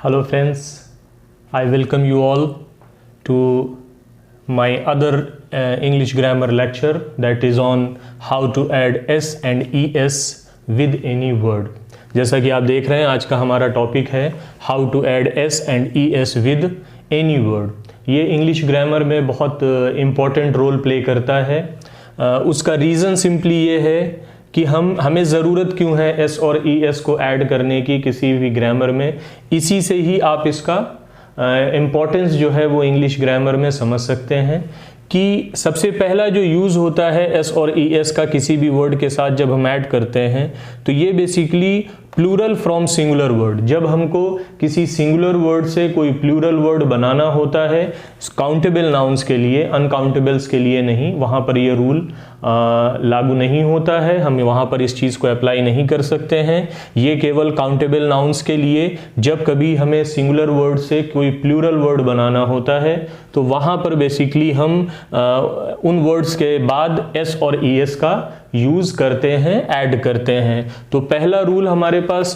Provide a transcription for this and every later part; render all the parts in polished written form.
Hello friends, I welcome you all to my other English grammar lecture that is on how to add S and ES with any word. जैसा कि आप देख रहे हैं आज का हमारा टॉपिक है How to add S and ES with any word. ये इंग्लिश ग्रामर में बहुत इम्पॉर्टेंट रोल प्ले करता है। उसका रीज़न सिंपली ये है कि हमें ज़रूरत क्यों है एस और ई एस को ऐड करने की किसी भी ग्रामर में। इसी से ही आप इसका इम्पोर्टेंस जो है वो इंग्लिश ग्रामर में समझ सकते हैं कि सबसे पहला जो यूज़ होता है एस और ई एस का किसी भी वर्ड के साथ जब हम ऐड करते हैं तो ये basically plural from singular word. जब हमको किसी सिंगुलर वर्ड से कोई प्लूरल वर्ड बनाना होता है काउंटेबल नाउन्स के लिए, अनकाउंटेबल्स के लिए नहीं, वहाँ पर ये रूल लागू नहीं होता है। हम वहाँ पर इस चीज़ को अप्लाई नहीं कर सकते हैं। ये केवल काउंटेबल नाउन्स के लिए जब कभी हमें सिंगुलर वर्ड से कोई प्लूरल वर्ड बनाना होता है तो वहाँ पर बेसिकली हम उन वर्ड्स के बाद एस और ई एस का यूज़ करते हैं, ऐड करते हैं। तो पहला रूल हमारे पास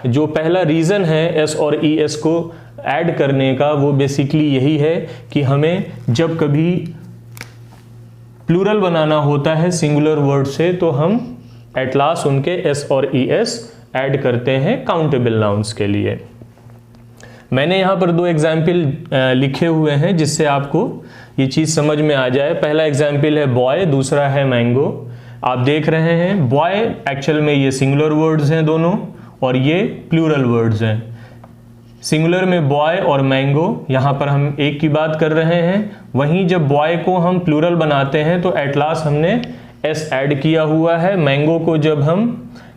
जो पहला रीज़न है एस और ई एस को ऐड करने का वो बेसिकली यही है कि हमें जब कभी प्लूरल बनाना होता है सिंगुलर वर्ड से तो हम एट लास्ट उनके एस और ई एस ऐड करते हैं काउंटेबल नाउन्स के लिए। मैंने यहाँ पर दो एग्जाम्पल लिखे हुए हैं जिससे आपको ये चीज़ समझ में आ जाए। पहला एग्जाम्पल है बॉय, दूसरा है मैंगो। आप देख रहे हैं बॉय एक्चुअल में ये सिंगुलर वर्ड्स हैं दोनों और ये प्लूरल वर्ड्स हैं। सिंगुलर में बॉय और मैंगो, यहाँ पर हम एक की बात कर रहे हैं। वहीं जब बॉय को हम प्लूरल बनाते हैं तो एट लास्ट हमने एस ऐड किया हुआ है। मैंगो को जब हम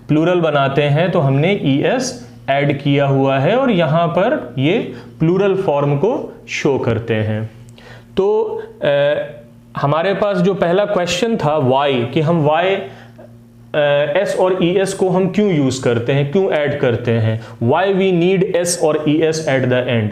प्लूरल बनाते हैं तो हमने ई एस ऐड किया हुआ है और यहाँ पर ये प्लूरल फॉर्म को शो करते हैं। तो हमारे पास जो पहला क्वेश्चन था वाई, कि हम वाई एस और ई एस को हम क्यों यूज करते हैं, क्यों ऐड करते हैं, वाई वी नीड एस और E S at the and.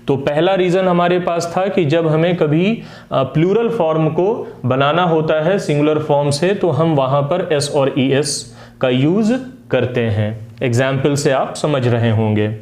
तो पहला रीजन हमारे पास था कि जब हमें कभी प्लूरल फॉर्म को बनाना होता है सिंगुलर फॉर्म से तो हम वहां पर एस और ई एस का यूज करते हैं। एग्जाम्पल से आप समझ रहे होंगे।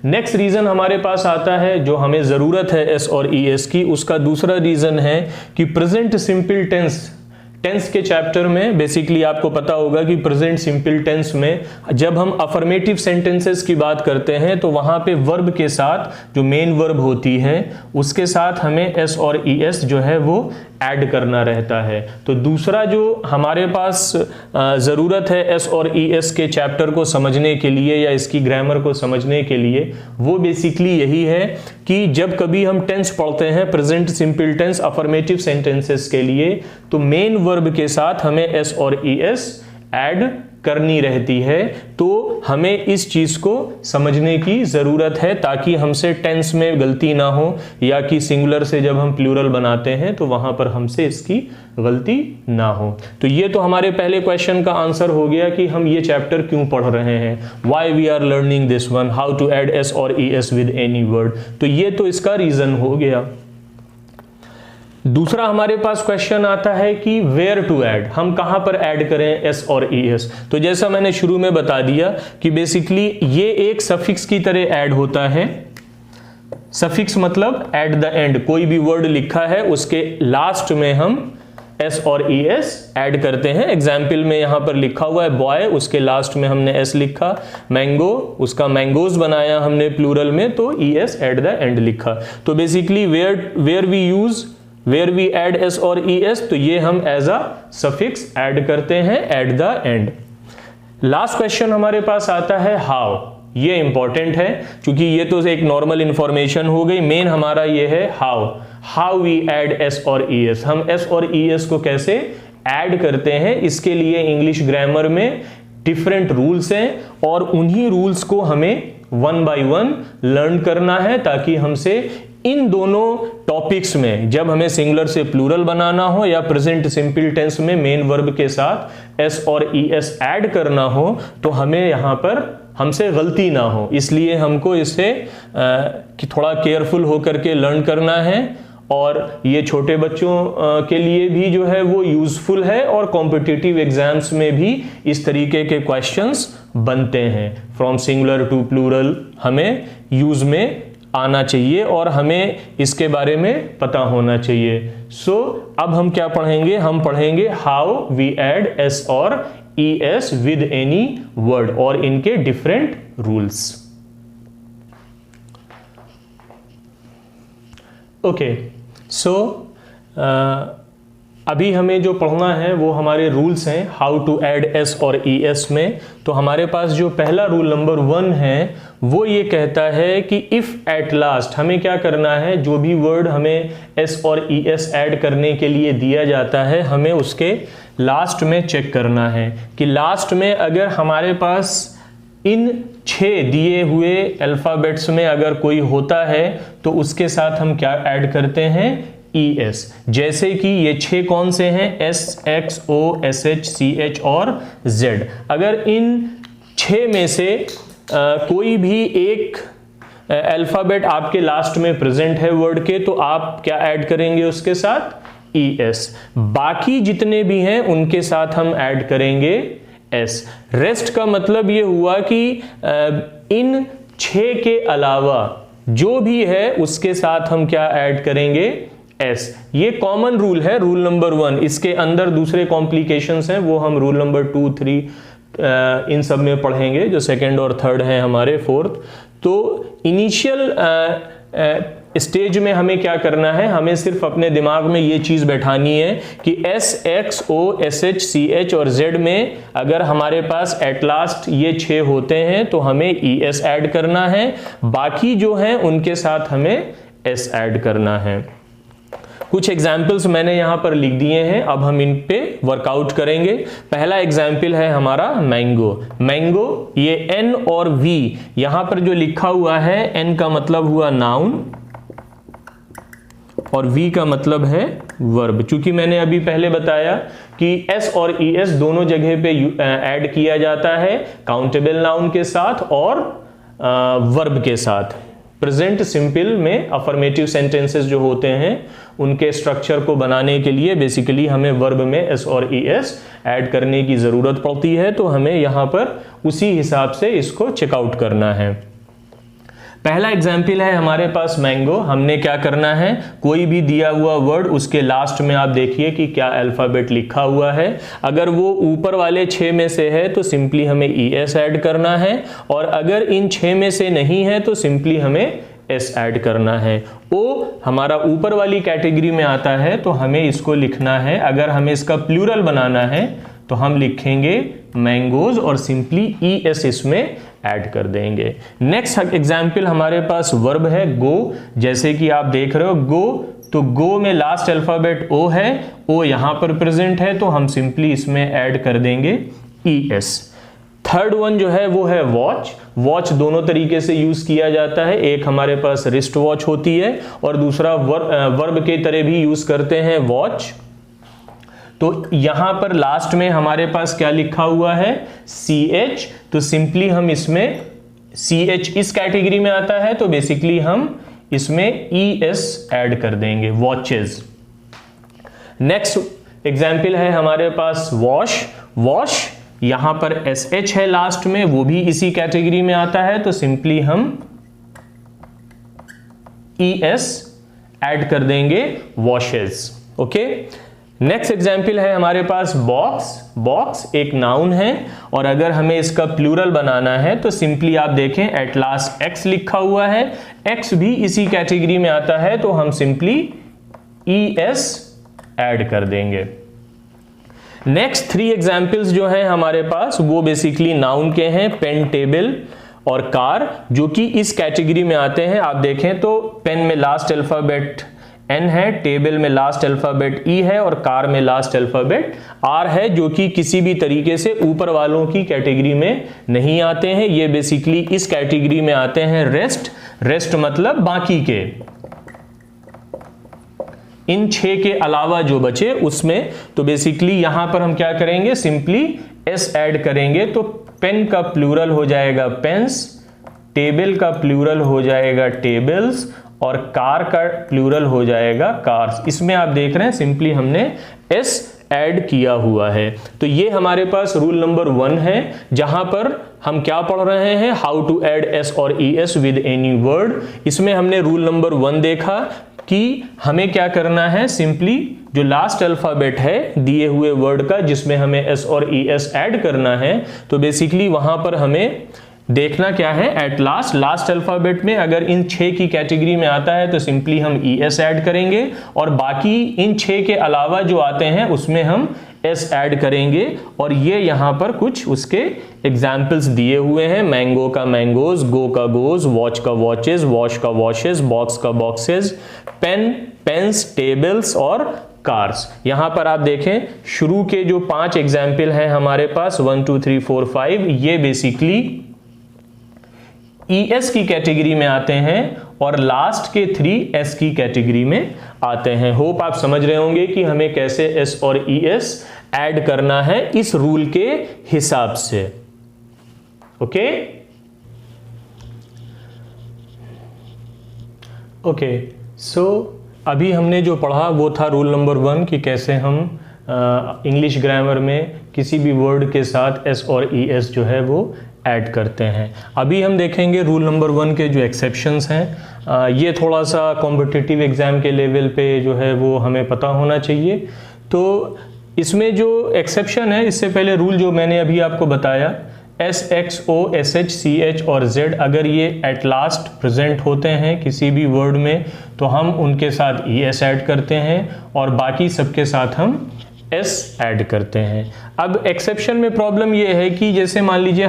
नेक्स्ट रीजन हमारे पास आता है जो हमें जरूरत है एस और ई एस की, उसका दूसरा रीजन है कि प्रेजेंट सिंपल टेंस के चैप्टर में बेसिकली आपको पता होगा कि प्रेजेंट सिंपल टेंस में जब हम अफर्मेटिव सेंटेंसेस की बात करते हैं तो वहां पे वर्ब के साथ जो मेन वर्ब होती है उसके साथ हमें एस और ई एस जो है वो ऐड करना रहता है। तो दूसरा जो हमारे पास ज़रूरत है एस और ई एस के चैप्टर को समझने के लिए या इसकी ग्रामर को समझने के लिए वो बेसिकली यही है कि जब कभी हम टेंस पढ़ते हैं present simple tense affirmative sentences के लिए तो मेन वर्ब के साथ हमें एस और ई एस ऐड करनी रहती है। तो हमें इस चीज को समझने की जरूरत है ताकि हमसे टेंस में गलती ना हो या कि सिंगुलर से जब हम प्लूरल बनाते हैं तो वहां पर हमसे इसकी गलती ना हो। तो ये तो हमारे पहले क्वेश्चन का आंसर हो गया कि हम ये चैप्टर क्यों पढ़ रहे हैं, why we are learning this one, how to add S और E S with any word. तो ये तो इसका रीजन हो गया। दूसरा हमारे पास क्वेश्चन आता है कि वेयर टू ऐड, हम कहां पर ऐड करें एस और ई एस। तो जैसा मैंने शुरू में बता दिया कि बेसिकली ये एक सफिक्स की तरह ऐड होता है। सफिक्स मतलब एट द एंड, कोई भी वर्ड लिखा है उसके लास्ट में हम एस और ई एस ऐड करते हैं। एग्जाम्पल में यहां पर लिखा हुआ है बॉय, उसके लास्ट में हमने एस लिखा। मैंगो, उसका मैंगोज बनाया हमने प्लूरल में तो E S at the end लिखा। तो basically where we use where we add S और ई एस, तो ये हम एज अ सफिक्स ऐड करते हैं eight the and. Last question हमारे पास आता है हाउ। ये इंपॉर्टेंट है क्योंकि ये तो एक नॉर्मल इंफॉर्मेशन हो गई। मेन हमारा ये है हाउ वी ऐड एस और ई एस। हम एस और ई एस को कैसे ऐड करते हैं, इसके लिए इंग्लिश ग्रामर में डिफरेंट रूल्स हैं और उन्हीं रूल्स को हमें वन बाय वन लर्न करना है ताकि हमसे इन दोनों टॉपिक्स में जब हमें सिंगुलर से प्लूरल बनाना हो या प्रेजेंट सिंपल टेंस में मेन वर्ब के साथ एस और ई एस ऐड करना हो तो हमें यहां पर हमसे गलती ना हो। इसलिए हमको इसे कि थोड़ा केयरफुल होकर के लर्न करना है और ये छोटे बच्चों के लिए भी जो है वो यूजफुल है और कॉम्पिटिटिव एग्जाम्स में भी इस तरीके के क्वेश्चंस बनते हैं। फ्रॉम सिंगुलर टू प्लूरल हमें यूज में आना चाहिए और हमें इसके बारे में पता होना चाहिए। सो अब हम क्या पढ़ेंगे, हम पढ़ेंगे हाउ वी ऐड एस और ES विद एनी वर्ड और इनके डिफरेंट रूल्स। ओके, सो अभी हमें जो पढ़ना है वो हमारे रूल्स हैं हाउ टू ऐड एस और ES में। तो हमारे पास जो पहला रूल नंबर 1 है वो ये कहता है कि इफ एट लास्ट, हमें क्या करना है, जो भी वर्ड हमें एस और ES ऐड करने के लिए दिया जाता है हमें उसके लास्ट में चेक करना है कि लास्ट में अगर हमारे पास इन 6 दिए हुए अल्फाबेट्स में अगर कोई होता है तो उसके साथ हम क्या ऐड करते हैं, ES। जैसे कि ये 6 कौन से हैं, S, X, O, SH, CH और Z। अगर इन 6 में से कोई भी एक अल्फाबेट आपके लास्ट में प्रेजेंट है वर्ड के, तो आप क्या ऐड करेंगे उसके साथ, ES। बाकी जितने भी हैं उनके साथ हम ऐड करेंगे S। रेस्ट का मतलब ये हुआ कि इन 6 के अलावा जो भी है उसके साथ हम क्या ऐड करेंगे, S। ये कॉमन रूल है, रूल नंबर 1। इसके अंदर दूसरे कॉम्प्लिकेशंस हैं वो हम रूल नंबर 2, 3 इन सब में पढ़ेंगे, जो सेकंड और थर्ड है हमारे, फोर्थ। तो इनिशियल स्टेज में हमें क्या करना है, हमें सिर्फ अपने दिमाग में ये चीज बैठानी है कि S, X, O, SH, CH और Z में अगर हमारे पास एट लास्ट ये 6 होते हैं तो हमें ES ऐड करना है, बाकी जो हैं उनके साथ हमें S ऐड करना है। कुछ एग्जाम्पल्स मैंने यहां पर लिख दिए हैं, अब हम इन पे वर्कआउट करेंगे। पहला एग्जाम्पल है हमारा मैंगो। मैंगो, ये N और V यहां पर जो लिखा हुआ है, N का मतलब हुआ नाउन और V का मतलब है वर्ब। चूंकि मैंने अभी पहले बताया कि S और ES दोनों जगह पे ऐड किया जाता है, काउंटेबल नाउन के साथ और वर्ब के साथ। प्रेजेंट सिंपल में अफर्मेटिव सेंटेंसेस जो होते हैं उनके स्ट्रक्चर को बनाने के लिए बेसिकली हमें वर्ब में S और ES ऐड करने की जरूरत पड़ती है, तो हमें यहां पर उसी हिसाब से इसको चेकआउट करना है। पहला एग्जाम्पल है हमारे पास मैंगो। हमने क्या करना है, कोई भी दिया हुआ वर्ड उसके लास्ट में आप देखिए कि क्या अल्फाबेट लिखा हुआ है। अगर वो ऊपर वाले 6 में से है तो सिंपली हमें ES ऐड करना है, और अगर इन 6 में से नहीं है तो सिंपली हमें S ऐड करना है। O हमारा ऊपर वाली कैटेगरी में आता है तो हमें इसको लिखना है, अगर हमें इसका प्लूरल बनाना है तो हम लिखेंगे मैंगोज और सिंपली ES इसमें ऐड कर देंगे। नेक्स्ट एग्जाम्पल हमारे पास वर्ब है गो। जैसे कि आप देख रहे हो गो, तो गो में लास्ट अल्फाबेट O है, O यहां पर प्रेजेंट है तो हम सिंपली इसमें ऐड कर देंगे ES। थर्ड वन जो है वो है वॉच। वॉच दोनों तरीके से यूज किया जाता है, एक हमारे पास रिस्ट वॉच होती है और दूसरा वर्ब के तरह भी यूज करते हैं वॉच। तो यहां पर लास्ट में हमारे पास क्या लिखा हुआ है, CH, तो सिंपली हम इसमें CH इस कैटेगरी में आता है तो बेसिकली हम इसमें ES ऐड कर देंगे, वॉचेस। नेक्स्ट एग्जाम्पल है हमारे पास वॉश। वॉश यहां पर SH है लास्ट में, वो भी इसी कैटेगरी में आता है तो सिंपली हम ES ऐड कर देंगे, वॉशेस। ओके। नेक्स्ट एग्जाम्पल है हमारे पास बॉक्स। बॉक्स एक नाउन है और अगर हमें इसका प्लूरल बनाना है तो सिंपली आप देखें एट लास्ट X लिखा हुआ है, X भी इसी कैटेगरी में आता है तो हम सिंपली ES ऐड कर देंगे। नेक्स्ट 3 एग्जाम्पल्स जो हैं हमारे पास वो बेसिकली नाउन के हैं, पेन, टेबल और कार, जो कि इस कैटेगरी में आते हैं। आप देखें तो पेन में लास्ट अल्फाबेट N है, टेबल में लास्ट अल्फाबेट E है और कार में लास्ट अल्फाबेट R है, जो कि किसी भी तरीके से ऊपर वालों की कैटेगरी में नहीं आते हैं। ये बेसिकली इस कैटेगरी में आते हैं रेस्ट। रेस्ट मतलब बाकी के, इन 6 के अलावा जो बचे उसमें। तो बेसिकली यहां पर हम क्या करेंगे, सिंपली S ऐड करेंगे तो पेन का प्लूरल हो जाएगा पेन्स, टेबल का प्लूरल हो जाएगा टेबल्स और कार का प्लूरल हो जाएगा कार्स। इसमें आप देख रहे हैं सिंपली हमने एस ऐड किया हुआ है। तो ये हमारे पास रूल नंबर 1 है, जहां पर हम क्या पढ़ रहे हैं, हाउ टू ऐड एस और E S with any word. इसमें हमने रूल नंबर 1 देखा कि हमें क्या करना है, सिंपली जो लास्ट अल्फाबेट है दिए हुए वर्ड का जिसमें हमें एस और ई एस ऐड करना है, तो बेसिकली वहां पर हमें देखना क्या है, एट लास्ट अल्फाबेट में अगर इन 6 की कैटेगरी में आता है तो सिंपली हम ई एस ऐड करेंगे, और बाकी इन 6 के अलावा जो आते हैं उसमें हम एस ऐड करेंगे। और ये यहां पर कुछ उसके एग्जाम्पल्स दिए हुए हैं, मैंगो का मैंगोज, गो का गोज, वॉच का वॉचेस, वॉश का वॉशेस, बॉक्स का बॉक्सेस, पेन पेन्स, टेबल्स और कार्स। यहां पर आप देखें शुरू के जो 5 एग्जाम्पल हैं हमारे पास 1 2 3 4 5, ये बेसिकली ES की कैटेगरी में आते हैं और लास्ट के 3 S की कैटेगरी में आते हैं। होप आप समझ रहे होंगे कि हमें कैसे S और ES ऐड करना है इस रूल के हिसाब से। ओके ओके, सो अभी हमने जो पढ़ा वो था रूल नंबर 1 कि कैसे हम इंग्लिश ग्रामर में किसी भी वर्ड के साथ S और ES जो है वो ऐड करते हैं। अभी हम देखेंगे रूल नंबर 1 के जो एक्सेप्शंस हैं, ये थोड़ा सा कॉम्पिटिटिव एग्जाम के लेवल पे जो है वो हमें पता होना चाहिए। तो इसमें जो एक्सेप्शन है, इससे पहले रूल जो मैंने अभी आपको बताया, S, X, O, SH, CH और Z अगर ये एट लास्ट प्रेजेंट होते हैं किसी भी वर्ड में तो हम उनके साथ ES ऐड करते हैं और बाकी सबके साथ हम S ऐड करते हैं। अब एक्सेप्शन में प्रॉब्लम ये है कि जैसे मान लीजिए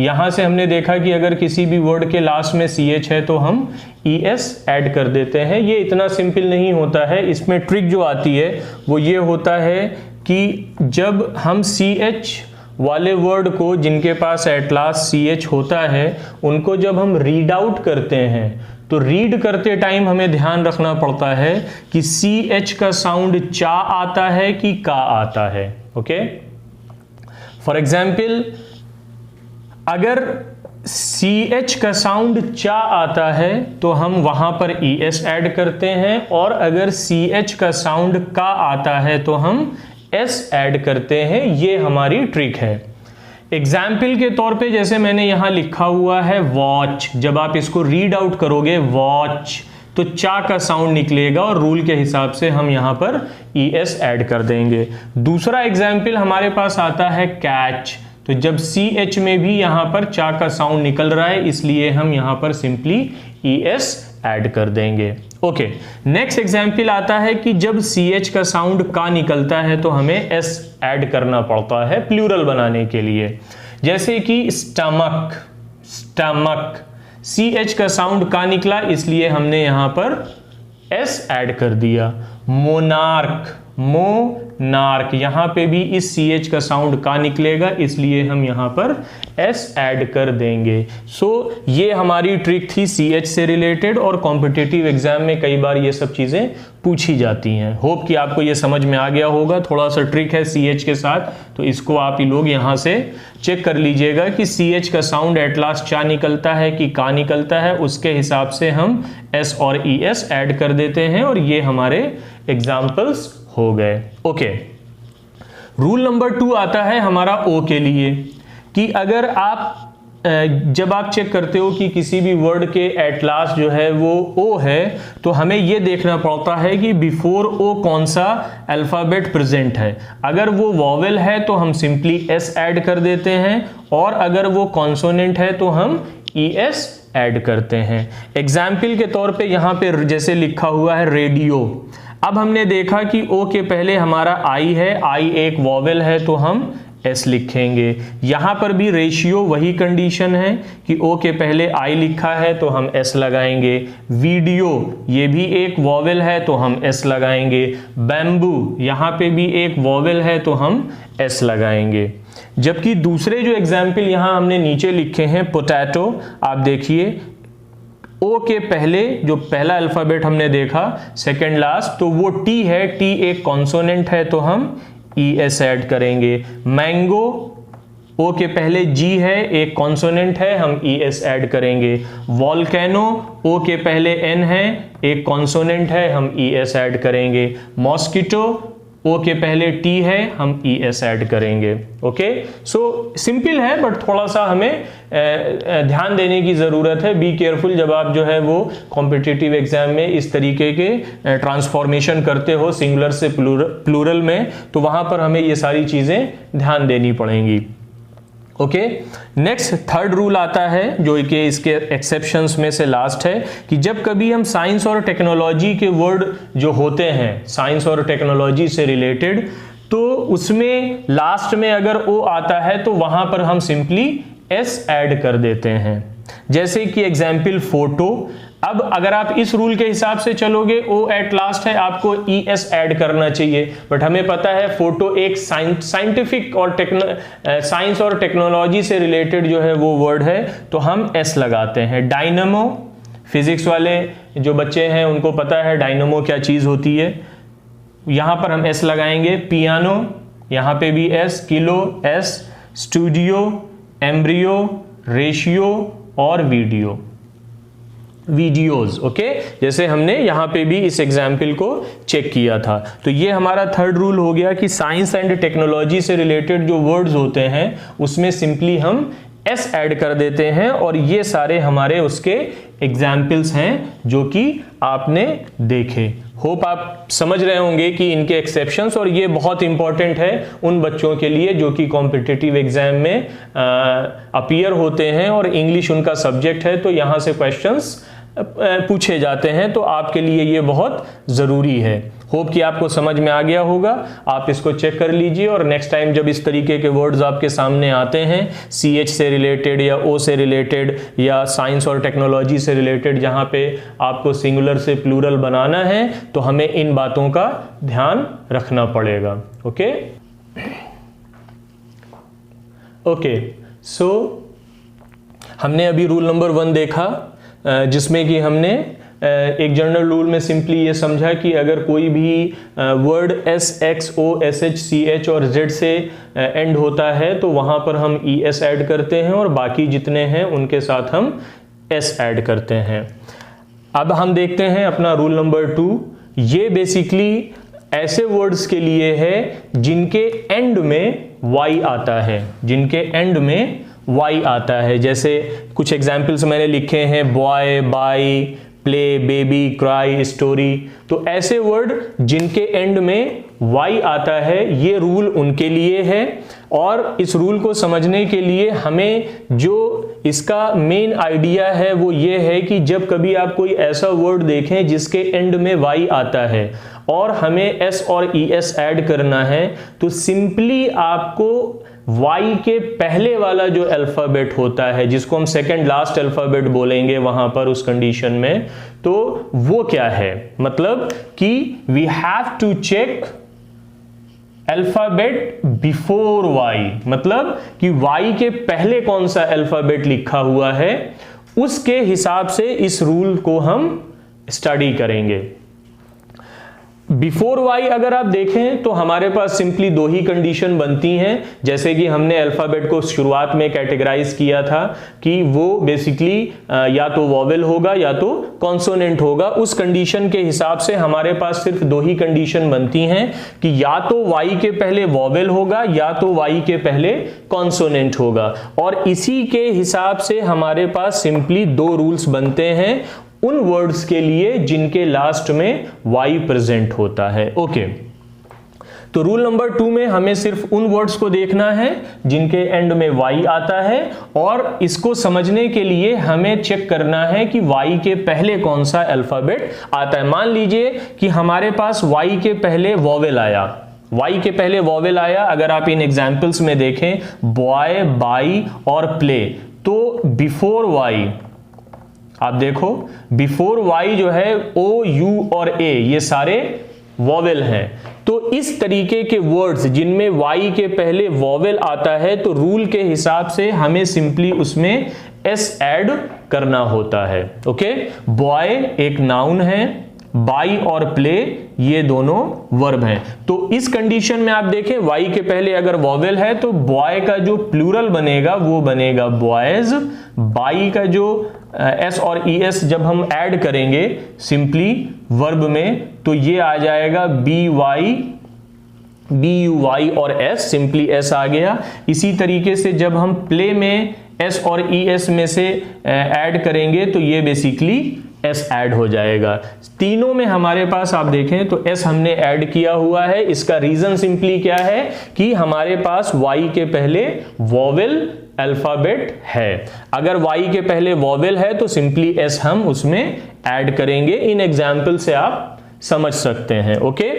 यहाँ से हमने देखा कि अगर किसी भी वर्ड के लास्ट में CH है तो हम ES ऐड कर देते हैं। ये इतना सिंपल नहीं होता है, इसमें ट्रिक जो आती है वो ये होता है कि जब हम CH वाले वर्ड को जिनके पास एट लास्ट CH होता है उनको जब हम रीड आउट करते हैं तो रीड करते टाइम हमें ध्यान रखना पड़ता है कि CH का साउंड चा आता है कि का आता है। ओके, फॉर एग्जाम्पल अगर CH का साउंड चा आता है तो हम वहां पर ES ऐड करते हैं, और अगर CH का साउंड का आता है तो हम S ऐड करते हैं। ये हमारी ट्रिक है। एग्जाम्पल के तौर पे जैसे मैंने यहां लिखा हुआ है वॉच, जब आप इसको रीड आउट करोगे वॉच तो चा का साउंड निकलेगा और रूल के हिसाब से हम यहां पर ES ऐड कर देंगे। दूसरा एग्जाम्पल हमारे पास आता है कैच, तो जब CH में भी यहां पर चा का साउंड निकल रहा है इसलिए हम यहां पर सिंपली ES ऐड कर देंगे। ओके, नेक्स्ट एग्जाम्पल आता है कि जब CH का साउंड का निकलता है तो हमें S ऐड करना पड़ता है प्लूरल बनाने के लिए। जैसे कि स्टमक, स्टमक CH का साउंड का निकला इसलिए हमने यहां पर S ऐड कर दिया। मोनार्क, मोनार्क, यहां पे भी इस CH का साउंड का निकलेगा इसलिए हम यहां पर S ऐड कर देंगे। सो ये हमारी ट्रिक थी CH से रिलेटेड, और कॉम्पिटिटिव एग्जाम में कई बार ये सब चीजें पूछी जाती हैं। होप कि आपको ये समझ में आ गया होगा। थोड़ा सा ट्रिक है CH के साथ, तो इसको आप ही लोग यहां से चेक कर लीजिएगा कि CH का साउंड एट लास्ट चा निकलता है कि का निकलता है, उसके हिसाब से हम S और ES ऐड कर देते हैं, और ये हमारे एग्जाम्पल्स हो गए। ओके, रूल नंबर 2 आता है हमारा O के लिए, कि अगर आप जब आप चेक करते हो कि किसी भी वर्ड के एट लास्ट जो है वो O है तो हमें ये देखना पड़ता है कि बिफोर O कौन सा अल्फाबेट प्रेजेंट है। अगर वो वॉवेल है तो हम सिंपली S ऐड कर देते हैं, और अगर वो कॉन्सोनेंट है तो हम ES ऐड करते हैं। एग्जाम्पल के तौर पे यहाँ पे जैसे लिखा हुआ है रेडियो, अब हमने देखा कि O के पहले हमारा I है, I एक वॉवेल है तो हम S लिखेंगे। यहां पर भी रेशियो वही कंडीशन है कि O के पहले I लिखा है तो हम S लगाएंगे। वीडियो ये भी एक वॉवेल है तो हम S लगाएंगे। बैम्बू यहां पे भी एक वॉवेल है तो हम S लगाएंगे। जबकि दूसरे जो एग्जाम्पल यहां हमने नीचे लिखे हैं पोटैटो, आप देखिए O के पहले जो पहला अल्फाबेट हमने देखा सेकेंड लास्ट, तो वो T है, T एक कॉन्सोनेंट है तो हम ES ऐड करेंगे। मैंगो ओ के पहले जी है, एक कॉन्सोनेंट है, हम ES ऐड करेंगे। वॉल्केनो, ओ के पहले N है, एक कॉन्सोनेंट है, हम ES ऐड करेंगे। मॉस्किटो, ओ के पहले T है, हम ES ऐड करेंगे। ओके, सो सिंपल है बट थोड़ा सा हमें ध्यान देने की ज़रूरत है। बी केयरफुल जब आप जो है वो कॉम्पिटिटिव एग्जाम में इस तरीके के ट्रांसफॉर्मेशन करते हो सिंगुलर से प्लूरल में, तो वहाँ पर हमें ये सारी चीज़ें ध्यान देनी पड़ेंगी। ओके, नेक्स्ट थर्ड रूल आता है जो कि इसके एक्सेप्शंस में से लास्ट है कि जब कभी हम साइंस और टेक्नोलॉजी के वर्ड जो होते हैं साइंस और टेक्नोलॉजी से रिलेटेड, तो उसमें लास्ट में अगर ओ आता है तो वहां पर हम सिंपली एस ऐड कर देते हैं। जैसे कि एग्जाम्पल फोटो, अब अगर आप इस रूल के हिसाब से चलोगे ओ एट लास्ट है, आपको ES ऐड करना चाहिए, बट हमें पता है फोटो एक साइंटिफिक और साइंस और टेक्नोलॉजी से रिलेटेड जो है वो वर्ड है, तो हम S लगाते हैं। डायनामो, फिजिक्स वाले जो बच्चे हैं उनको पता है डायनामो क्या चीज़ होती है, यहाँ पर हम S लगाएंगे। पियानो, यहाँ पे भी S। Kilo S। Studio, embryo, ratio और वीडियोज। ओके, जैसे हमने यहाँ पे भी इस एग्जाम्पल को चेक किया था। तो ये हमारा थर्ड रूल हो गया कि साइंस एंड टेक्नोलॉजी से रिलेटेड जो वर्ड्स होते हैं उसमें सिंपली हम एस ऐड कर देते हैं, और ये सारे हमारे उसके एग्जाम्पल्स हैं जो कि आपने देखे। होप आप समझ रहे होंगे कि इनके एक्सेप्शंस, और ये बहुत इंपॉर्टेंट है उन बच्चों के लिए जो कि कॉम्पिटिटिव एग्जाम में अपीयर होते हैं और इंग्लिश उनका सब्जेक्ट है, तो यहाँ से क्वेश्चंस पूछे जाते हैं, तो आपके लिए ये बहुत ज़रूरी है। होप कि आपको समझ में आ गया होगा। आप इसको चेक कर लीजिए और नेक्स्ट टाइम जब इस तरीके के वर्ड्स आपके सामने आते हैं CH से रिलेटेड या O से रिलेटेड या साइंस और टेक्नोलॉजी से रिलेटेड, जहाँ पे आपको सिंगुलर से प्लूरल बनाना है, तो हमें इन बातों का ध्यान रखना पड़ेगा। ओके ओके, सो हमने अभी रूल नंबर 1 देखा, जिसमें कि हमने एक जनरल रूल में सिंपली ये समझा कि अगर कोई भी word S, X, O, SH, CH और Z से एंड होता है तो वहाँ पर हम ES ऐड करते हैं, और बाकी जितने हैं उनके साथ हम S ऐड करते हैं। अब हम देखते हैं अपना रूल नंबर 2। ये बेसिकली ऐसे वर्ड्स के लिए है जिनके एंड में Y आता है, जिनके एंड में Y आता है। जैसे कुछ एग्जाम्पल्स मैंने लिखे हैं, boy, by, play, baby, cry, story. तो ऐसे वर्ड जिनके एंड में Y आता है, ये रूल उनके लिए है। और इस रूल को समझने के लिए हमें जो इसका मेन आइडिया है वो ये है कि जब कभी आप कोई ऐसा वर्ड देखें जिसके एंड में Y आता है और हमें S और ES ऐड करना है, तो सिंपली आपको Y के पहले वाला जो अल्फाबेट होता है, जिसको हम सेकंड लास्ट अल्फाबेट बोलेंगे वहां पर उस कंडीशन में, तो वो क्या है, मतलब कि we have to check alphabet before Y, मतलब कि Y के पहले कौन सा अल्फाबेट लिखा हुआ है, उसके हिसाब से इस रूल को हम स्टडी करेंगे। बिफोर Y अगर आप देखें तो हमारे पास सिंपली 2 ही कंडीशन बनती हैं। जैसे कि हमने अल्फाबेट को शुरुआत में कैटेगराइज किया था कि वो बेसिकली या तो वॉवेल होगा या तो कॉन्सोनेंट होगा। उस कंडीशन के हिसाब से हमारे पास सिर्फ 2 ही कंडीशन बनती हैं कि या तो Y के पहले वॉवेल होगा या तो Y के पहले कॉन्सोनेंट होगा। और इसी के हिसाब से हमारे पास सिंपली 2 रूल्स बनते हैं उन वर्ड्स के लिए जिनके लास्ट में Y प्रेजेंट होता है। ओके, तो रूल नंबर 2 में हमें सिर्फ उन वर्ड्स को देखना है जिनके एंड में Y आता है, और इसको समझने के लिए हमें चेक करना है कि Y के पहले कौन सा अल्फाबेट आता है। मान लीजिए कि हमारे पास Y के पहले वॉवेल आया, Y के पहले वॉवेल आया। अगर आप इन एग्जाम्पल्स में देखें, बॉय, बाई और प्ले, तो बिफोर Y आप देखो, बिफोर Y जो है O, U और A ये सारे वॉवेल हैं। तो इस तरीके के वर्ड्स जिनमें Y के पहले वॉवेल आता है, तो रूल के हिसाब से हमें सिंपली उसमें S ऐड करना होता है। ओके, बॉय एक नाउन है, बाई और प्ले ये दोनों वर्ब हैं। तो इस कंडीशन में आप देखें वाई के पहले अगर वॉवेल है तो बॉय का जो प्लूरल बनेगा वो बनेगा बॉयज। बाई का जो एस और ई एस जब हम ऐड करेंगे सिंपली वर्ब में तो ये आ जाएगा बी यू वाई और एस, सिंपली एस आ गया। इसी तरीके से जब हम प्ले में एस और ई एस में से ऐड करेंगे तो ये बेसिकली एस ऐड हो जाएगा। तीनों में हमारे पास आप देखें तो एस हमने ऐड किया हुआ है। इसका रीजन सिंपली क्या है कि हमारे पास वाई के पहले वॉवेल अल्फाबेट है। अगर वाई के पहले वॉवेल है तो सिंपली एस हम उसमें ऐड करेंगे। इन एग्जाम्पल से आप समझ सकते हैं। ओके,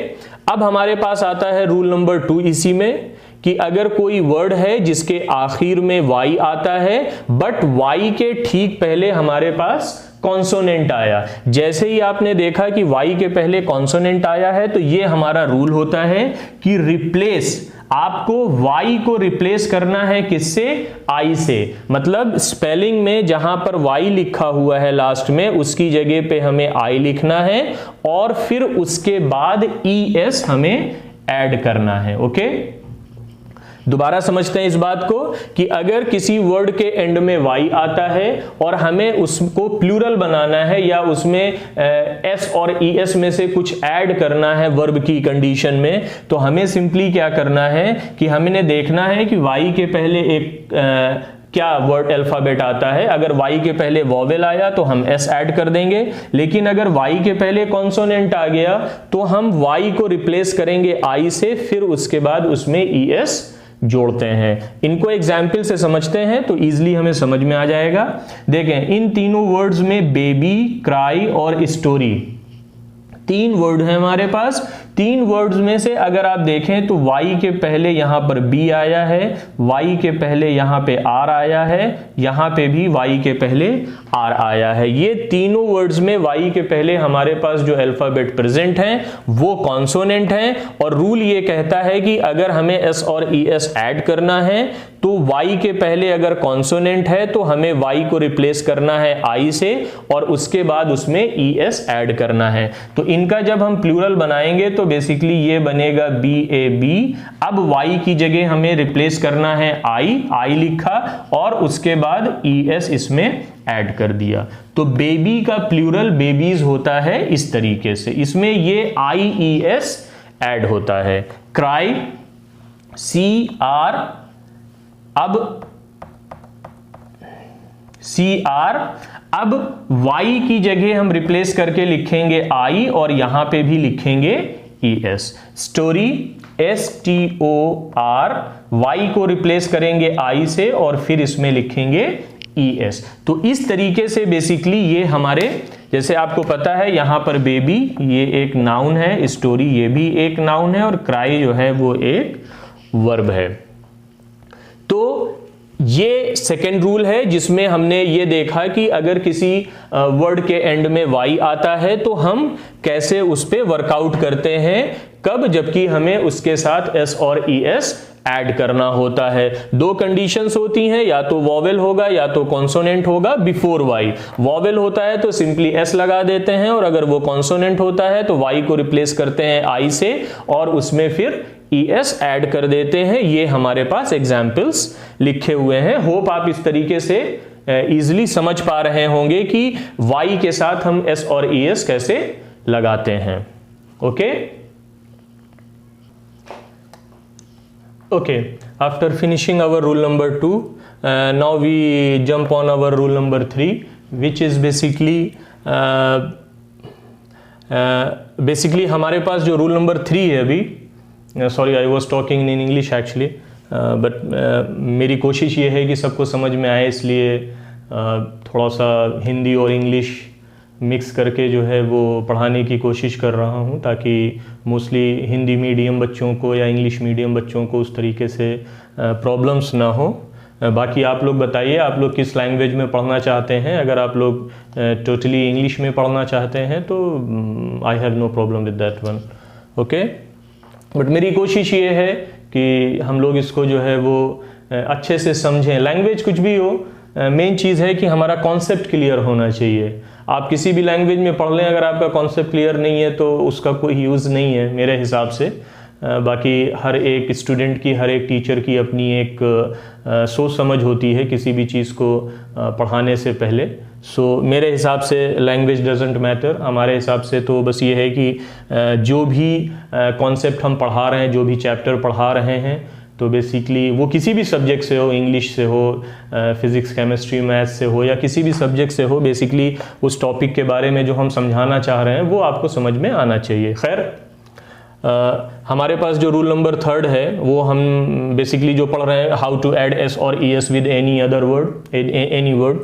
अब हमारे पास आता है रूल नंबर 2 इसी में कि अगर कोई वर्ड है जिसके आखिर में वाई आता है बट वाई के ठीक पहले हमारे पास कॉन्सोनेंट आया। जैसे ही आपने देखा कि वाई के पहले कॉन्सोनेंट आया है तो ये हमारा रूल होता है कि रिप्लेस, आपको वाई को रिप्लेस करना है किससे? आई से। मतलब स्पेलिंग में जहां पर वाई लिखा हुआ है लास्ट में उसकी जगह पे हमें आई लिखना है और फिर उसके बाद ई एस हमें ऐड करना है। ओके, दोबारा समझते हैं इस बात को कि अगर किसी वर्ड के एंड में वाई आता है और हमें उसको प्लूरल बनाना है या उसमें एस और ई एस में से कुछ ऐड करना है वर्ब की कंडीशन में, तो हमें सिंपली क्या करना है कि हमने देखना है कि वाई के पहले एक क्या वर्ड अल्फाबेट आता है। अगर वाई के पहले वॉवेल आया तो हम एस ऐड कर देंगे, लेकिन अगर वाई के पहले कॉन्सोनेंट आ गया तो हम वाई को रिप्लेस करेंगे आई से, फिर उसके बाद उसमें ई एस जोड़ते हैं। इनको एग्जाम्पल से समझते हैं तो इजीली हमें समझ में आ जाएगा। देखें इन तीनों वर्ड्स में बेबी, क्राई और स्टोरी 3 वर्ड हैं हमारे पास। 3 वर्ड्स में से अगर आप देखें तो वाई के पहले यहां पर बी आया है, वाई के पहले यहां पे आर आया है, यहां पे भी वाई के पहले आर आया है। ये तीनों वर्ड्स में वाई के पहले हमारे पास जो अल्फाबेट प्रेजेंट हैं वो कॉन्सोनेंट हैं और रूल ये कहता है कि अगर हमें एस और ई एस ऐड करना है तो वाई के पहले अगर कॉन्सोनेंट है तो हमें वाई को रिप्लेस करना है आई से और उसके बाद उसमें ई एस ऐड करना है। तो इनका जब हम प्लूरल बनाएंगे तो बेसिकली ये बनेगा बी ए बी। अब वाई की जगह हमें रिप्लेस करना है आई लिखा और उसके बाद ई एस इसमें ऐड कर दिया। तो बेबी का प्लूरल बेबीज होता है इस तरीके से, इसमें ये आई ई एस ऐड होता है। क्राई सी आर, अब सी आर, अब वाई की जगह हम रिप्लेस करके लिखेंगे आई और यहां पे भी लिखेंगे E S. Story S T O R, Y को रिप्लेस करेंगे आई से और फिर इसमें लिखेंगे ई एस। तो इस तरीके से बेसिकली ये हमारे, जैसे आपको पता है यहां पर बेबी ये एक नाउन है, स्टोरी ये भी एक नाउन है और क्राई जो है वो एक वर्ब है। तो ये सेकेंड रूल है जिसमें हमने ये देखा कि अगर किसी वर्ड के एंड में वाई आता है तो हम कैसे उस पे वर्कआउट करते हैं, कब, जबकि हमें उसके साथ एस और ई एस ऐड करना होता है। 2 कंडीशंस होती हैं, या तो वॉवेल होगा या तो कॉन्सोनेंट होगा बिफोर वाई। वॉवेल होता है तो सिंपली एस लगा देते हैं और अगर वो कॉन्सोनेंट होता है तो वाई को रिप्लेस करते हैं आई से और उसमें फिर ई एस ऐड कर देते हैं। ये हमारे पास एग्जाम्पल्स लिखे हुए हैं। होप आप इस तरीके से इजीली समझ पा रहे होंगे कि वाई के साथ हम एस और ई एस कैसे लगाते हैं। Okay Okay, after finishing our rule number 2, now we jump on our rule number 3, which is basically हमारे पास जो rule number 3 है अभी, sorry I was talking in English actually, but मेरी कोशिश ये है कि सबको समझ में आए, इसलिए थोड़ा सा हिंदी और इंग्लिश मिक्स करके जो है वो पढ़ाने की कोशिश कर रहा हूँ ताकि मोस्टली हिंदी मीडियम बच्चों को या इंग्लिश मीडियम बच्चों को उस तरीके से प्रॉब्लम्स ना हो। बाकी आप लोग बताइए आप लोग किस लैंग्वेज में पढ़ना चाहते हैं। अगर आप लोग टोटली इंग्लिश में पढ़ना चाहते हैं तो I have no problem with that one. Okay, but मेरी कोशिश ये है कि हम लोग इसको जो है वो अच्छे से समझें। लैंग्वेज कुछ भी हो, मेन चीज़ है कि हमारा कॉन्सेप्ट क्लियर होना चाहिए। आप किसी भी लैंग्वेज में पढ़ लें, अगर आपका कॉन्सेप्ट क्लियर नहीं है तो उसका कोई यूज़ नहीं है मेरे हिसाब से। बाकी हर एक स्टूडेंट की, हर एक टीचर की अपनी एक सोच समझ होती है किसी भी चीज़ को पढ़ाने से पहले। मेरे हिसाब से लैंग्वेज डजेंट मैटर। हमारे हिसाब से तो बस ये है कि जो भी कॉन्सेप्ट हम पढ़ा रहे हैं, जो भी चैप्टर पढ़ा रहे हैं, तो बेसिकली वो किसी भी सब्जेक्ट से हो, इंग्लिश से हो, फिज़िक्स, केमिस्ट्री, मैथ्स से हो, या किसी भी सब्जेक्ट से हो, बेसिकली उस टॉपिक के बारे में जो हम समझाना चाह रहे हैं वो आपको समझ में आना चाहिए। खैर, हमारे पास जो रूल नंबर 3 है वो हम बेसिकली जो पढ़ रहे हैं, हाउ टू ऐड एस और E S with any other word, any word,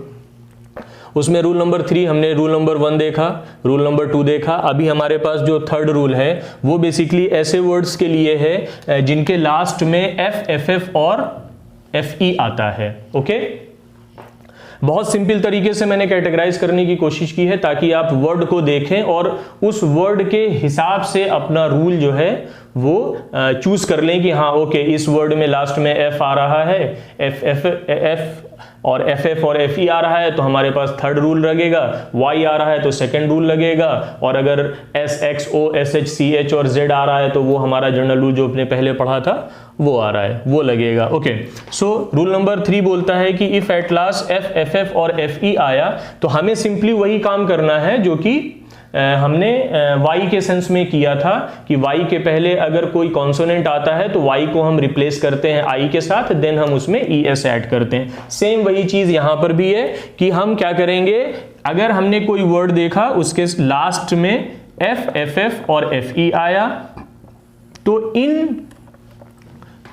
उसमें रूल नंबर 3 हमने रूल नंबर 1 देखा, रूल नंबर 2 देखा। अभी हमारे पास जो 3rd रूल है वो बेसिकली ऐसे वर्ड्स के लिए है जिनके लास्ट में एफ, एफ एफ और एफ ई आता है। ओके, बहुत सिंपल तरीके से मैंने कैटेगराइज करने की कोशिश की है ताकि आप वर्ड को देखें और उस वर्ड के हिसाब से अपना रूल जो है वो चूज कर लें कि हाँ ओके, इस वर्ड में लास्ट में एफ आ रहा है, एफ और एफ एफ और एफ ई आ रहा है तो हमारे पास 3rd रूल लगेगा, वाई आ रहा है तो 2nd रूल लगेगा, और अगर एस, एक्स, ओ, एस, एच, सी, एच और जेड आ रहा है तो वो हमारा जनरल रूल जो अपने पहले पढ़ा था वो आ रहा है, वो लगेगा। ओके, सो रूल नंबर 3 बोलता है कि if at last F, F F और एफ ई आया तो हमें सिंपली वही काम करना है जो कि हमने y के सेंस में किया था कि y के पहले अगर कोई कॉन्सोनेंट आता है तो y को हम रिप्लेस करते हैं i के साथ, देन हम उसमें es ऐड करते हैं। सेम वही चीज यहां पर भी है कि हम क्या करेंगे, अगर हमने कोई वर्ड देखा उसके लास्ट में f, ff और fe आया तो इन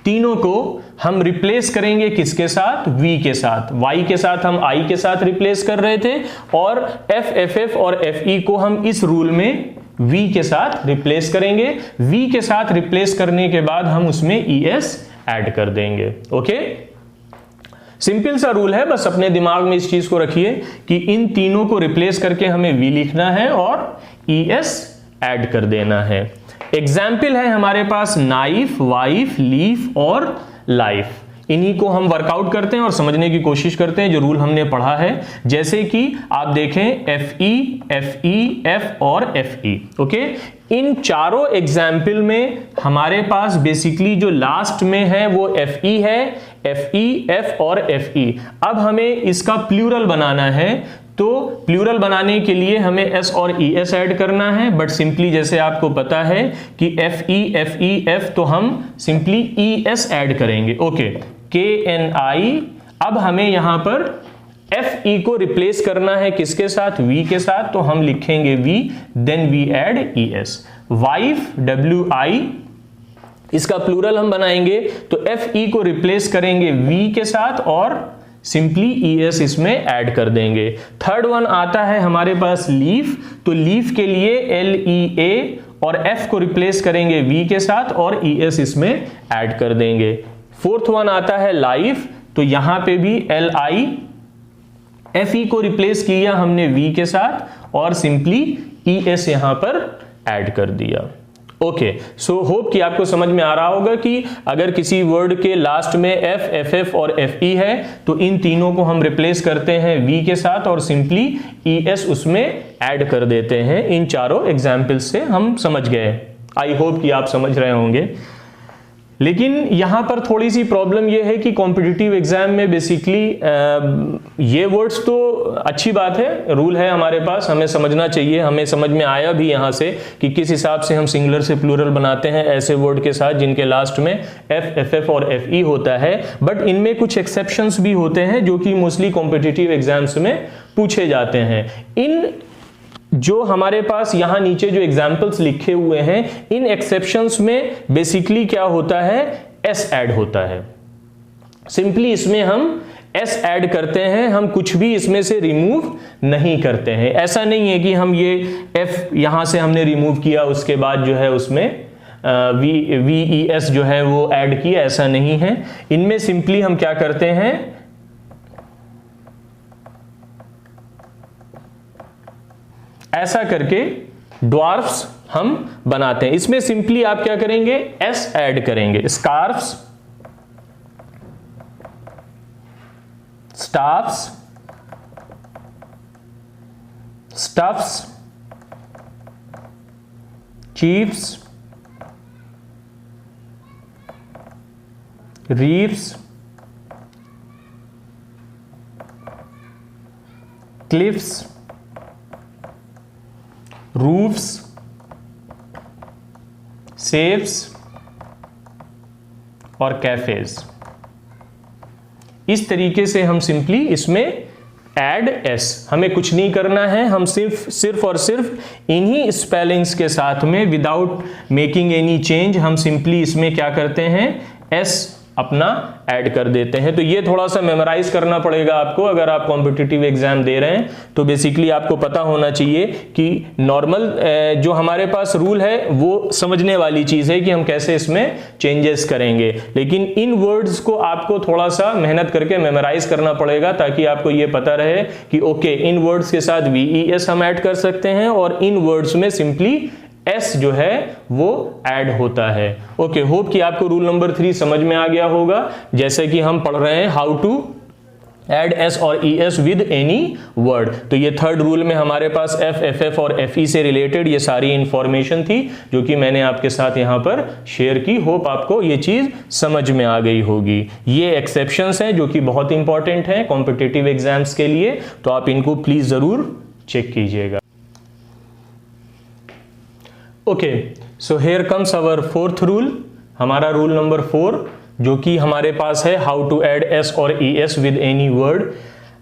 तीनों को हम रिप्लेस करेंगे किसके साथ, v के साथ। y के साथ हम i के साथ रिप्लेस कर रहे थे और f, ff और fe को हम इस रूल में v के साथ रिप्लेस करेंगे। v के साथ रिप्लेस करने के बाद हम उसमें es ऐड कर देंगे। ओके, सिंपल सा रूल है, बस अपने दिमाग में इस चीज को रखिए कि इन तीनों को रिप्लेस करके हमें v लिखना है और es ऐड कर देना है। एग्जाम्पल है हमारे पास नाइफ, वाइफ, लीफ और लाइफ। इन्हीं को हम वर्कआउट करते हैं और समझने की कोशिश करते हैं जो रूल हमने पढ़ा है। जैसे कि आप देखें F E, F E, F और एफ ई। ओके, इन चारों एग्जाम्पल में हमारे पास बेसिकली जो लास्ट में है वो एफ ई है, एफ ई, एफ और एफ ई। अब हमें इसका प्लूरल बनाना है तो प्लूरल बनाने के लिए हमें एस और ई एस ऐड करना है, बट सिंपली जैसे आपको पता है कि एफ ई एफ तो हम सिंपली ई एस ऐड करेंगे। ओके, के एन आई। अब हमें यहां पर एफ ई को रिप्लेस करना है किसके साथ, वी के साथ, तो हम लिखेंगे V, then we add E S. Wife, W I, इसका प्लूरल हम बनाएंगे तो एफ ई को रिप्लेस करेंगे वी के साथ और सिंपली ES इसमें ऐड कर देंगे। 3rd वन आता है हमारे पास लीफ, तो लीफ के लिए LEA और F को रिप्लेस करेंगे V के साथ और ES इसमें ऐड कर देंगे। 4th वन आता है लाइफ, तो यहां पे भी LI, FE को रिप्लेस किया हमने V के साथ और सिंपली ES यहां पर ऐड कर दिया। ओके, सो होप कि आपको समझ में आ रहा होगा कि अगर किसी वर्ड के लास्ट में एफ, एफ एफ और एफ ई है तो इन तीनों को हम रिप्लेस करते हैं वी के साथ और सिंपली ई एस उसमें ऐड कर देते हैं। इन चारों एग्जाम्पल्स से हम समझ गए। आई होप कि आप समझ रहे होंगे। लेकिन यहां पर थोड़ी सी प्रॉब्लम यह है कि कॉम्पिटिटिव एग्जाम में बेसिकली ये वर्ड्स तो अच्छी बात है, रूल है हमारे पास, हमें समझना चाहिए, हमें समझ में आया भी यहां से कि किस हिसाब से हम सिंगुलर से प्लूरल बनाते हैं ऐसे वर्ड के साथ जिनके लास्ट में एफ, एफ एफ और एफ ई होता है। बट इनमें कुछ एक्सेप्शंस भी होते हैं जो कि मोस्टली कॉम्पिटिटिव एग्जाम्स में पूछे जाते हैं। इन जो हमारे पास यहां नीचे जो एग्जाम्पल्स लिखे हुए हैं इन एक्सेप्शंस में बेसिकली क्या होता है, एस ऐड होता है। सिंपली इसमें हम एस ऐड करते हैं, हम कुछ भी इसमें से रिमूव नहीं करते हैं। ऐसा नहीं है कि हम ये एफ यहां से हमने रिमूव किया उसके बाद जो है उसमें वी ई एस जो है वो ऐड किया, ऐसा नहीं है। इनमें सिंपली हम क्या करते हैं, ऐसा करके ड्वार्फ्स हम बनाते हैं। इसमें सिंपली आप क्या करेंगे, एस ऐड करेंगे। Scarfs, staffs, stuffs, chiefs, reefs, cliffs, roofs, safes और कैफेज। इस तरीके से हम सिंपली इसमें ऐड एस, हमें कुछ नहीं करना है, हम सिर्फ और सिर्फ इन्हीं स्पेलिंग्स के साथ में विदाउट मेकिंग एनी चेंज हम सिंपली इसमें क्या करते हैं, एस अपना ऐड कर देते हैं। तो ये थोड़ा सा मेमोराइज करना पड़ेगा आपको, अगर आप कॉम्पिटिटिव एग्जाम दे रहे हैं तो बेसिकली आपको पता होना चाहिए कि नॉर्मल जो हमारे पास रूल है वो समझने वाली चीज है कि हम कैसे इसमें चेंजेस करेंगे, लेकिन इन वर्ड्स को आपको थोड़ा सा मेहनत करके मेमोराइज करना पड़ेगा ताकि आपको ये पता रहे कि ओके इन वर्ड्स के साथ VES हम ऐड कर सकते हैं और इन वर्ड्स में सिंपली एस जो है वो ऐड होता है। ओके, होप कि आपको रूल नंबर 3 समझ में आ गया होगा। जैसे कि हम पढ़ रहे हैं हाउ टू ऐड एस और ES विद एनी वर्ड, तो ये थर्ड रूल में हमारे पास F, FF और FE से रिलेटेड ये सारी इंफॉर्मेशन थी जो कि मैंने आपके साथ यहां पर शेयर की। होप आपको ये चीज समझ में आ गई होगी। ये एक्सेप्शंस हैं जो कि बहुत इंपॉर्टेंट हैं कॉम्पिटिटिव एग्जाम्स के लिए, तो आप इनको प्लीज जरूर चेक कीजिएगा। Okay, so here comes our fourth rule, हमारा रूल नंबर 4 जो कि हमारे पास है हाउ टू ऐड एस और ES विद एनी वर्ड।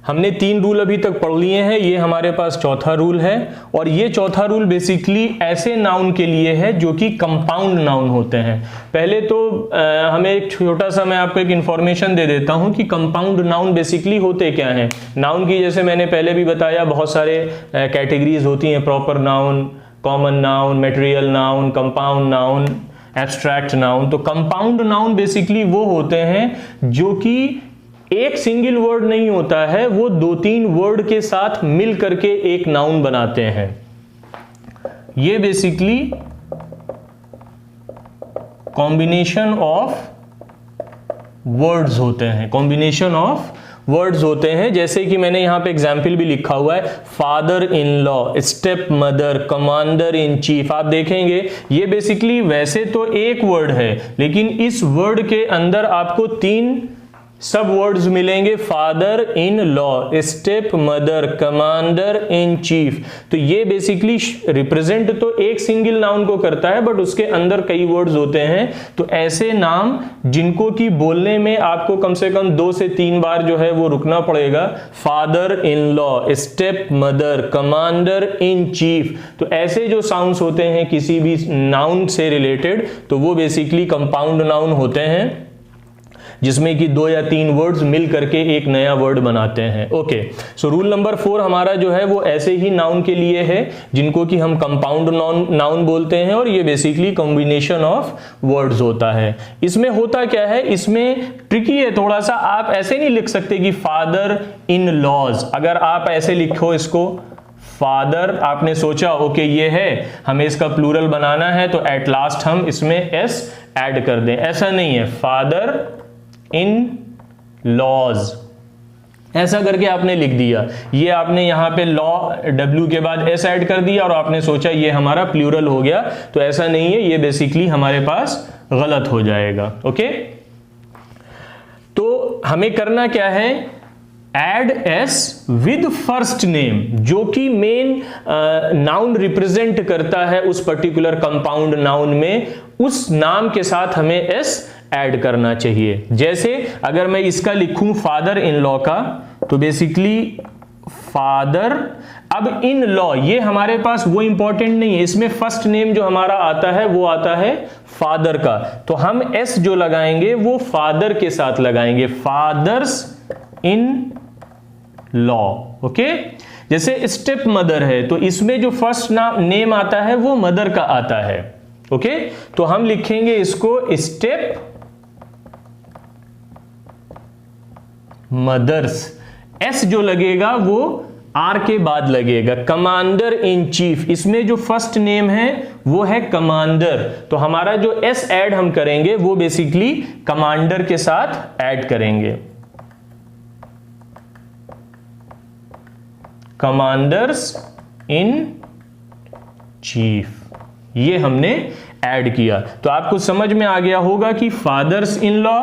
हमने 3 रूल अभी तक पढ़ लिए हैं, ये हमारे पास चौथा रूल है और ये चौथा रूल बेसिकली ऐसे नाउन के लिए है जो कि कंपाउंड नाउन होते हैं। पहले तो हमें एक छोटा सा मैं आपको एक इंफॉर्मेशन दे देता हूं कि कंपाउंड नाउन बेसिकली होते क्या हैं। नाउन की जैसे मैंने पहले भी बताया बहुत सारे कैटेगरीज होती हैं, proper noun, common noun, material noun, compound noun, abstract noun. तो कंपाउंड नाउन बेसिकली वो होते हैं जो कि एक सिंगल वर्ड नहीं होता है, वो 2-3 वर्ड के साथ मिल करके एक नाउन बनाते हैं। ये बेसिकली कॉम्बिनेशन ऑफ वर्ड्स होते हैं, कॉम्बिनेशन ऑफ वर्ड्स होते हैं। जैसे कि मैंने यहां पे एग्जाम्पल भी लिखा हुआ है, father in law, step mother, commander in chief. आप देखेंगे ये बेसिकली वैसे तो एक वर्ड है, लेकिन इस वर्ड के अंदर आपको 3 सब वर्ड्स मिलेंगे, father in law, step mother, commander in chief. तो ये बेसिकली रिप्रेजेंट तो एक सिंगल नाउन को करता है, बट उसके अंदर कई वर्ड्स होते हैं। तो ऐसे नाम जिनको कि बोलने में आपको कम से कम 2 से 3 बार जो है वो रुकना पड़ेगा, father in law, step mother, commander in chief. तो ऐसे जो साउंड्स होते हैं किसी भी नाउन से रिलेटेड, तो वो बेसिकली कंपाउंड नाउन होते हैं, जिसमें कि 2 या 3 वर्ड्स मिल करके एक नया वर्ड बनाते हैं। ओके, सो रूल नंबर 4 हमारा जो है वो ऐसे ही नाउन के लिए है जिनको कि हम कंपाउंड नाउन बोलते हैं, और ये बेसिकली कॉम्बिनेशन ऑफ वर्ड्स होता है। इसमें होता क्या है, इसमें ट्रिकी है थोड़ा सा, आप ऐसे नहीं लिख सकते कि फादर इन लॉज। अगर आप ऐसे लिखो इसको, फादर, आपने सोचा ओके ये है, हमें इसका प्लूरल बनाना है, तो एट लास्ट हम इसमें एस ऐड कर दें। ऐसा नहीं है, फादर इन लॉज ऐसा करके आपने लिख दिया, ये आपने यहां पे लॉ W के बाद एस ऐड कर दिया और आपने सोचा ये हमारा प्लूरल हो गया। तो ऐसा नहीं है, ये बेसिकली हमारे पास गलत हो जाएगा। ओके, तो हमें करना क्या है, add S with first name, जो कि मेन नाउन रिप्रेजेंट करता है उस पर्टिकुलर कंपाउंड नाउन में, उस नाम के साथ हमें एस ऐड करना चाहिए। जैसे अगर मैं इसका लिखूं फादर इन लॉ का, तो बेसिकली फादर, अब इन लॉ ये हमारे पास वो इंपॉर्टेंट नहीं है, इसमें फर्स्ट नेम जो हमारा आता है वो आता है फादर का, तो हम एस जो लगाएंगे वो फादर के साथ लगाएंगे, फादर्स इन लॉ। ओके, जैसे स्टेप मदर है तो इसमें जो फर्स्ट नेम आता है वो मदर का आता है। ओके, तो हम लिखेंगे इसको स्टेप मदर्स, एस जो लगेगा वो आर के बाद लगेगा। कमांडर इन चीफ, इसमें जो फर्स्ट नेम है वो है कमांडर, तो हमारा जो एस ऐड हम करेंगे वो बेसिकली कमांडर के साथ ऐड करेंगे। कमांडर्स इन चीफ, ये हमने ऐड किया। तो आपको समझ में आ गया होगा कि fathers in law,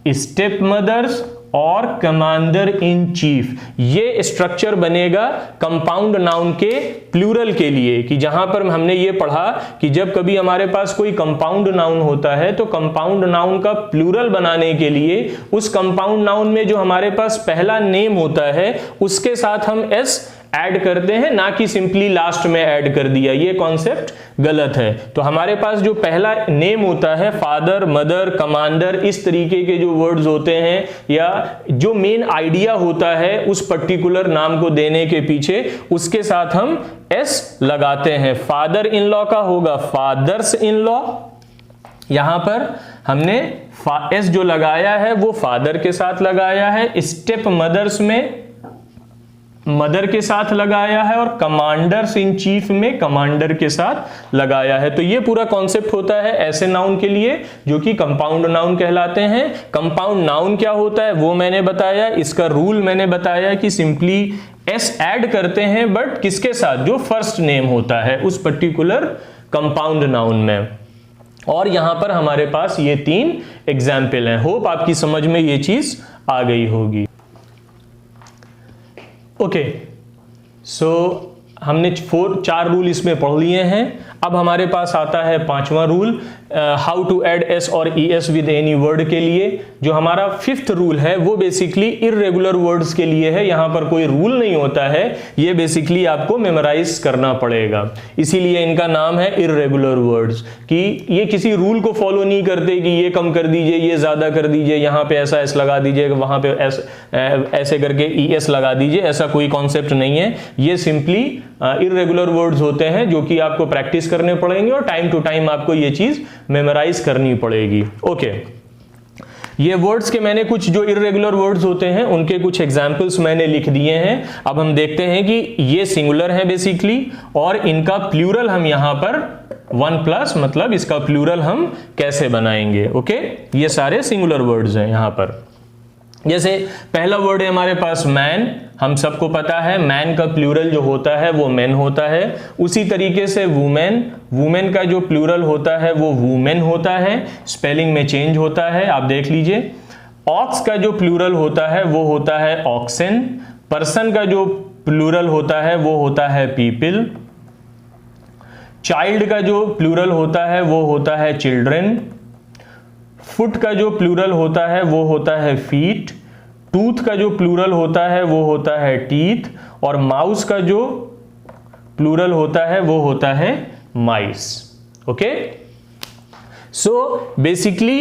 step mothers और कमांडर इन चीफ, ये स्ट्रक्चर बनेगा कंपाउंड नाउन के प्लूरल के लिए। कि जहां पर हमने ये पढ़ा कि जब कभी हमारे पास कोई कंपाउंड नाउन होता है तो कंपाउंड नाउन का प्लूरल बनाने के लिए उस कंपाउंड नाउन में जो हमारे पास पहला नेम होता है उसके साथ हम एस ऐड करते हैं, ना कि सिंपली लास्ट में ऐड कर दिया। ये कॉन्सेप्ट गलत है। तो हमारे पास जो पहला नेम होता है, फादर, मदर, कमांडर, इस तरीके के जो वर्ड्स होते हैं या जो मेन आइडिया होता है उस पर्टिकुलर नाम को देने के पीछे, उसके साथ हम एस लगाते हैं। फादर इन लॉ का होगा फादर्स इन लॉ, यहां पर हमने एस जो लगाया है वो फादर के साथ लगाया है, स्टेप मदर्स में मदर के साथ लगाया है और कमांडर्स इन चीफ में कमांडर के साथ लगाया है। तो ये पूरा कॉन्सेप्ट होता है ऐसे नाउन के लिए जो कि कंपाउंड नाउन कहलाते हैं। कंपाउंड नाउन क्या होता है वो मैंने बताया, इसका रूल मैंने बताया कि सिंपली एस ऐड करते हैं, बट किसके साथ, जो फर्स्ट नेम होता है उस पर्टिकुलर कंपाउंड नाउन में। और यहां पर हमारे पास ये 3 एग्जाम्पल हैं। होप आपकी समझ में ये चीज आ गई होगी। ओके, सो हमने 4 रूल इसमें पढ़ लिए हैं। अब हमारे पास आता है 5वां rule, how to add S और E S with any word के लिए। जो हमारा 5th रूल है वो बेसिकली इर्रेगुलर वर्ड्स के लिए है। यहां पर कोई रूल नहीं होता है, ये बेसिकली आपको मेमोराइज करना पड़ेगा, इसीलिए इनका नाम है इर्रेगुलर वर्ड्स। कि ये किसी रूल को फॉलो नहीं करते कि ये कम कर दीजिए, ये ज्यादा कर दीजिए, यहां पे ऐसा एस लगा दीजिए, वहां पे ऐसे करके ई एस लगा दीजिए, ऐसा कोई कॉन्सेप्ट नहीं है। ये सिंपली इर्रेगुलर वर्ड्स होते हैं जो कि आपको प्रैक्टिस करने पड़ेंगे और टाइम टू टाइम आपको ये चीज मेमोराइज करनी पड़ेगी। ओके, ये वर्ड्स के मैंने कुछ जो इर्रेगुलर वर्ड्स होते हैं उनके कुछ एग्जाम्पल्स मैंने लिख दिए हैं। अब हम देखते हैं कि ये सिंगुलर है बेसिकली, और इनका प्लूरल हम यहां पर 1+ मतलब इसका प्लूरल हम कैसे बनाएंगे। ओके, ये सारे सिंगुलर वर्ड्स हैं यहां पर। जैसे पहला वर्ड है हमारे पास मैन, हम सबको पता है मैन का प्लूरल जो होता है वो मैन होता है। उसी तरीके से वुमेन, वुमेन का जो प्लूरल होता है वो वुमेन होता है, स्पेलिंग में चेंज होता है, आप देख लीजिए। ऑक्स का जो प्लूरल होता है वो होता है ऑक्सन। पर्सन का जो प्लूरल होता है वो होता है पीपल। चाइल्ड का जो प्लूरल होता है वो होता है चिल्ड्रन। फुट का जो प्लूरल होता है वो होता है फीट। टूथ का जो प्लूरल होता है वो होता है टीथ। और माउस का जो प्लूरल होता है वो होता है माइस। ओके, सो बेसिकली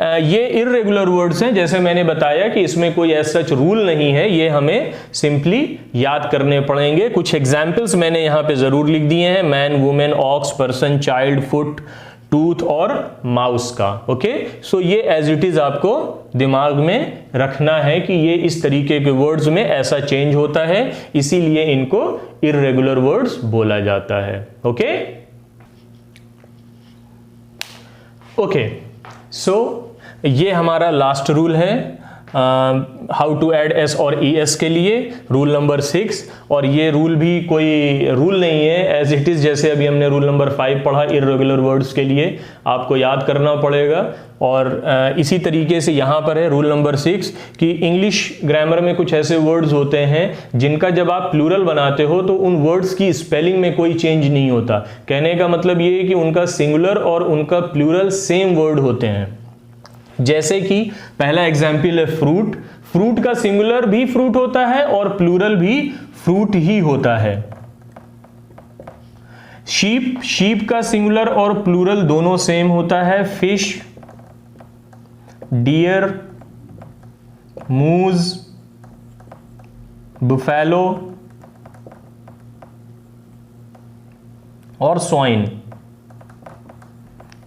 ये इर्रेगुलर वर्ड्स हैं। जैसे मैंने बताया कि इसमें कोई ऐसा सच रूल नहीं है, ये हमें सिंपली याद करने पड़ेंगे। कुछ एग्जाम्पल्स मैंने यहां पे जरूर लिख दिए हैं, man, women, ox, person, child, foot, tooth और माउस का। ओके, सो ये एज इट इज आपको दिमाग में रखना है कि ये इस तरीके के वर्ड्स में ऐसा चेंज होता है, इसीलिए इनको इर्रेगुलर वर्ड्स बोला जाता है। ओके ओके, सो ये हमारा लास्ट रूल है हाउ टू ऐड एस और ई एस के लिए, रूल नंबर 6। और ये रूल भी कोई रूल नहीं है, एज इट इज जैसे अभी हमने रूल नंबर 5 पढ़ा इर्रेगुलर वर्ड्स के लिए, आपको याद करना पड़ेगा। और इसी तरीके से यहाँ पर है रूल नंबर 6 कि इंग्लिश ग्रामर में कुछ ऐसे वर्ड्स होते हैं जिनका जब आप प्लूरल बनाते हो तो उन वर्ड्स की स्पेलिंग में कोई चेंज नहीं होता। कहने का मतलब ये है कि उनका सिंगुलर और उनका प्लूरल सेम वर्ड होते हैं। जैसे कि पहला एग्जाम्पल है फ्रूट, फ्रूट का सिंगुलर भी फ्रूट होता है और प्लूरल भी फ्रूट ही होता है। शीप, शीप का सिंगुलर और प्लूरल दोनों सेम होता है। फिश, डियर, मूज, बुफेलो और स्वाइन।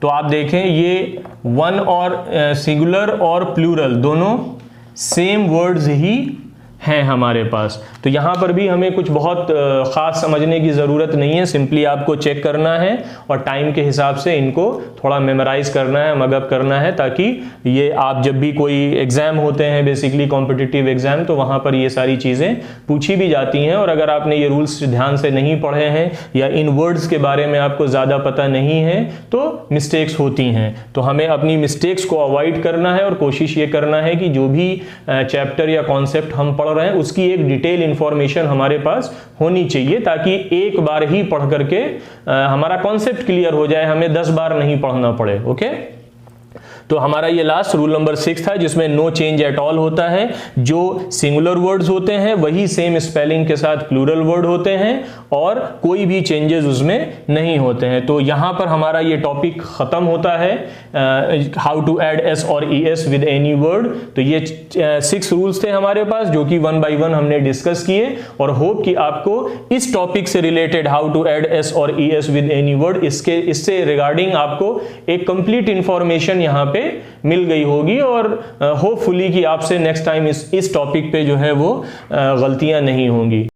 तो आप देखें ये वन और सिंगुलर और प्लूरल दोनों सेम वर्ड्स ही हैं हमारे पास। तो यहाँ पर भी हमें कुछ बहुत ख़ास समझने की ज़रूरत नहीं है, सिंपली आपको चेक करना है और टाइम के हिसाब से इनको थोड़ा मेमोराइज करना है, मगअप करना है, ताकि ये आप जब भी कोई एग्ज़ाम होते हैं बेसिकली कॉम्पिटिटिव एग्ज़ाम, तो वहाँ पर ये सारी चीज़ें पूछी भी जाती हैं। और अगर आपने ये रूल्स ध्यान से नहीं पढ़े हैं या इन वर्ड्स के बारे में आपको ज़्यादा पता नहीं है तो मिस्टेक्स होती हैं। तो हमें अपनी मिस्टेक्स को अवॉइड करना है और कोशिश ये करना है कि जो भी चैप्टर या कॉन्सेप्ट हम पढ़ रहे हैं उसकी एक डिटेल इंफॉर्मेशन हमारे पास होनी चाहिए, ताकि एक बार ही पढ़ करके हमारा कॉन्सेप्ट क्लियर हो जाए, हमें 10 बार नहीं पढ़ना पड़े। ओके, तो हमारा ये लास्ट रूल नंबर 6 था, जिसमें नो चेंज एट ऑल होता है। जो सिंगुलर वर्ड्स होते हैं वही सेम स्पेलिंग के साथ प्लूरल वर्ड होते हैं और कोई भी चेंजेस उसमें नहीं होते हैं। तो यहां पर हमारा ये टॉपिक खत्म होता है, हाउ टू ऐड एस और E S with any word. तो ये 6 रूल्स थे हमारे पास, जो कि 1 बाय 1 हमने डिस्कस किए, और होप कि आपको इस टॉपिक से related how to add S और E S with any word इससे रिगार्डिंग आपको एक कंप्लीट इंफॉर्मेशन यहाँ पे मिल गई होगी, और होपफुली कि आपसे नेक्स्ट टाइम इस टॉपिक पे जो है वो गलतियां नहीं होंगी।